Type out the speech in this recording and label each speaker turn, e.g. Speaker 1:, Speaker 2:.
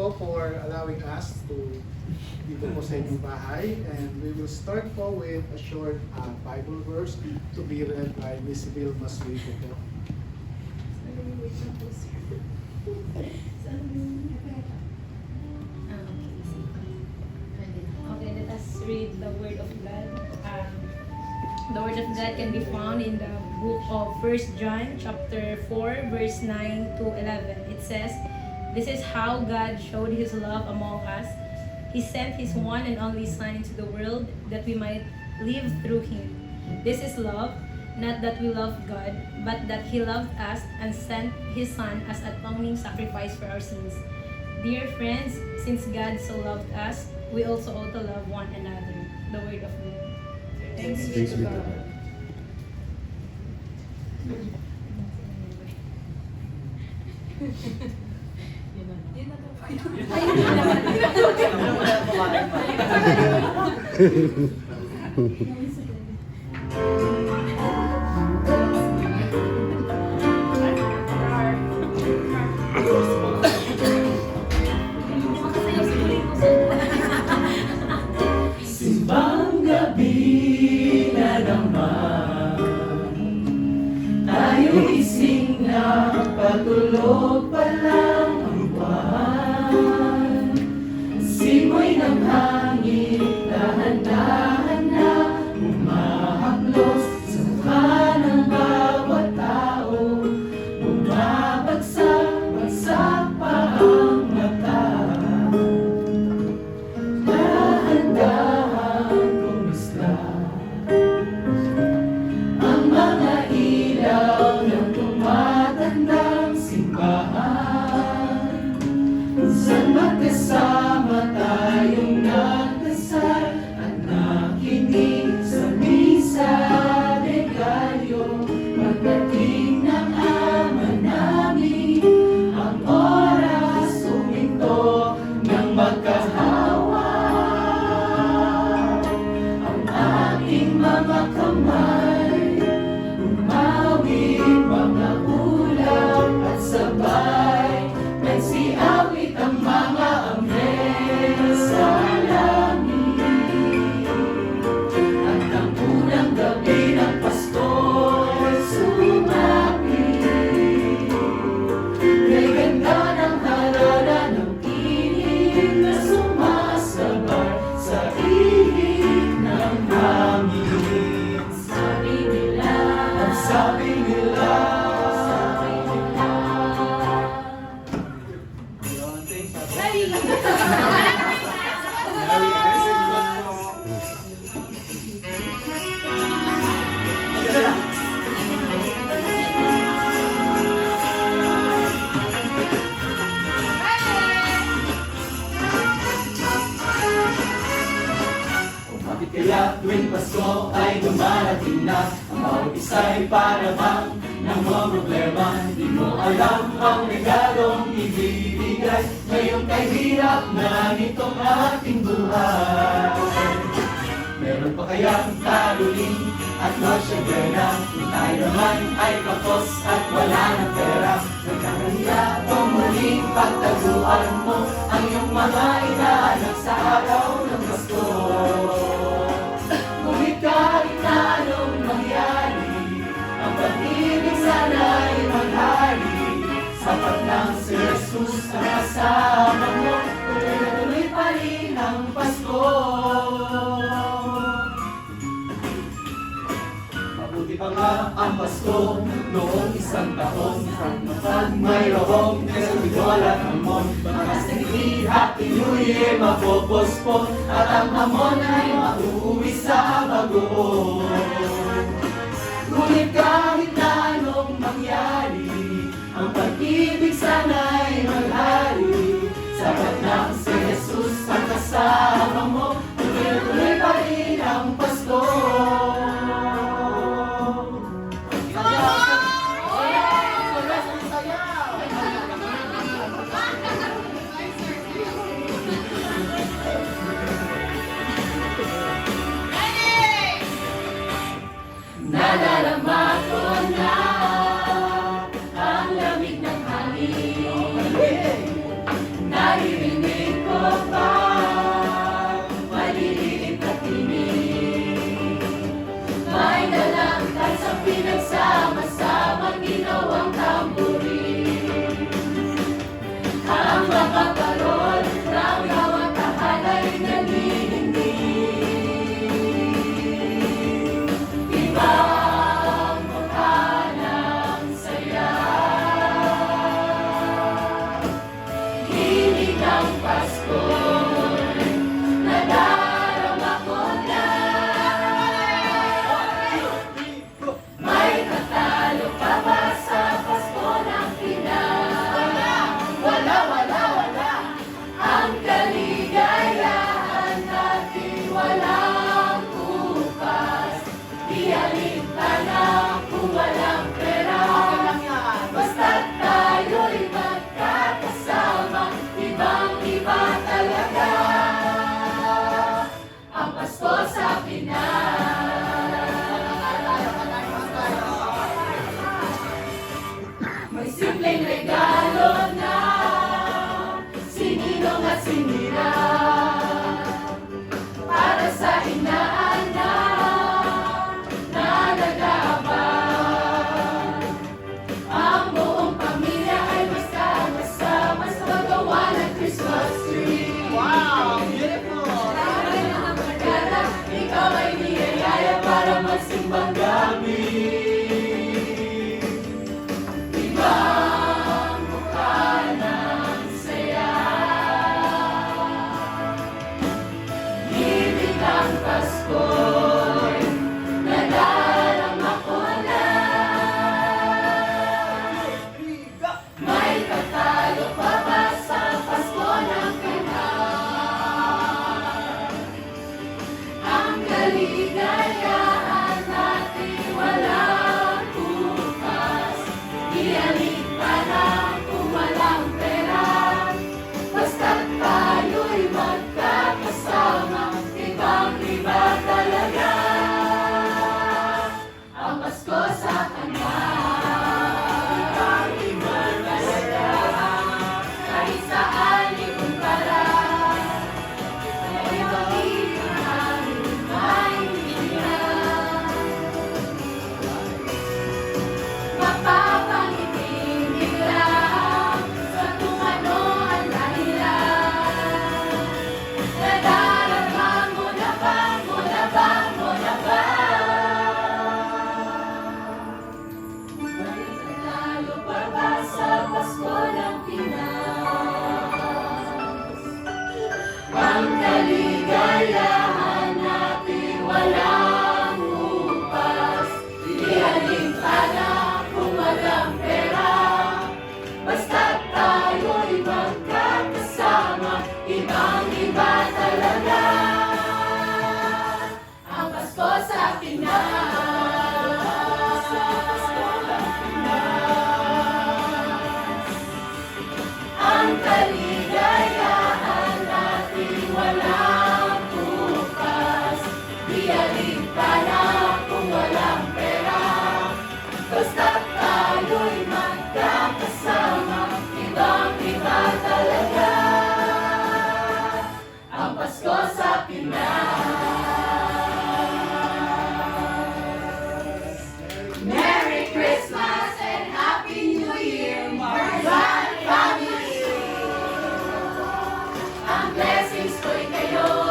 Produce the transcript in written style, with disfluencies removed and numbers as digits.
Speaker 1: po for allowing us to dito po sa inyong bahay. And we will start po with a short Bible verse to be read by Miss Vilma Suico po.
Speaker 2: Okay, let us read the Word of God. The Word of God can be found in the book of 1 John chapter 4 verse 9 to 11. It says, "This is how God showed His love among us. He sent His one and only Son into the world that we might live through Him. This is love, not that we loved God, but that He loved us and sent His Son as atoning sacrifice for our sins. Dear friends, since God so loved us, we also ought to love one another." The Word of God. Thanks be to God.
Speaker 3: Simbang gabi na naman, tayo ising na patulog pa lang ang buwan. Simoy ng hangin, dahan-dahan na umahaplos sa mukha ng bawat tao. Bumabagsak pa ang mata. Dahan-dahan kumisla ang mga ilaw ng tumatandang simbahan, kung saan magkasama tayong nagdasal at nakinig sa misa de Gallo. Pagdating ng Ama namin, ang oras huminto ng magkahawa. Ang aking mga kamay umawit mga ulap at sabay nagsiawit ang mga anghel sa langit. At ang unang gabi ng Pasko sumapit, kay ganda ng harara ng tinig na sumasabay sa ihip ng hangin. Sabi nila, sabi nila, sabi nila. Bakit kaya tuwing Pasko ay dumarating na, ang bawat isa'y para bang ng mga problema? Di mo alam ang regalong ibibigay ngayong kahirap na nitong ating buhay. Meron pa kayang talunin at Noche Buena kung tayo naman ay kapos at wala ng pera? Nagkakahiya kung muling pagtaguan mo ang iyong mga inaanak sa araw ng Pasko. Ngunit kahit na anong mangyari, ang pag-ibig sana'y maghari. Sapat lang si Jesus ang kasama mo, tuloy na tuloy pa rin ang Pasko. Mabuti pa nga ang Pasko noong isang taon, kapag mayroong festival at hamon. Baka sa gilid Happy New Year mapopospon, at ang hamon ay mauuwi sa bagoon. Ngunit kahit na anong mangyari, ang pag-ibig sana'y maghari. Sapat na si Jesus ang kasama mo, tuloy-tuloy pa rin ang Pasko. Nadarama ko na ang lamig ng hangin. pang maliliit na tinig. May dalang tansang pinagsama-samang ginawang tamburin. Ang mga parol ng bawat tahanay nanindig. Ibang mukha ng saya. Himig ng Pasko, nadarama ko na. May katalo pa ba sa Pasko ng Pinas? Wala. Ang kaligayahan natin walang bukas. Di alintana kung walang pera. Basta't tayo'y magkakasama, ibang-iba talaga ang Pasko sa Pinas. May simpleng regalo na sininong at sinira para sa inaanak na nag-aabang. Ang buong pamilya ay magkakasama sa paggawa ng Christmas tree.
Speaker 4: Wow! Beautiful!
Speaker 3: Sabi ng mga barkada, ikaw ay niyayaya para magsimbang gabi. Ibang mukha ng saya. Himig ng Pasko'y nadarama ko na. May katalo pa ba sa Pasko ng Pinas? Ang kaligayahan natin walang bukas. Di alintana kung walang pera. Basta't tayo'y magkakasama, ibang-iba talaga ang Pasko sa Pinas. Ibang-iba talaga kahit saan ikumpara. Ay pag-ibig namin ay hinihingan. Mapapangiting bigla sa kung ano ang dahilan. Nadarama mo na ba? May nanalo pa ba sa Pasko ng Pinas? Ang kaligayahan natin walang bukas. Di alintana kung walang pera. Basta't tayo'y magkakasama, ibang-iba talaga ang Pasko sa Pinas. Ang kaligayahan natin walang bukas. Di alintana kung walang pera. Basta't tayo'y magkakasama, ibang-iba talaga ang Pasko sa Pinas. Merry Christmas and Happy New Year, Marzan family! Ang blessings ko'y kayo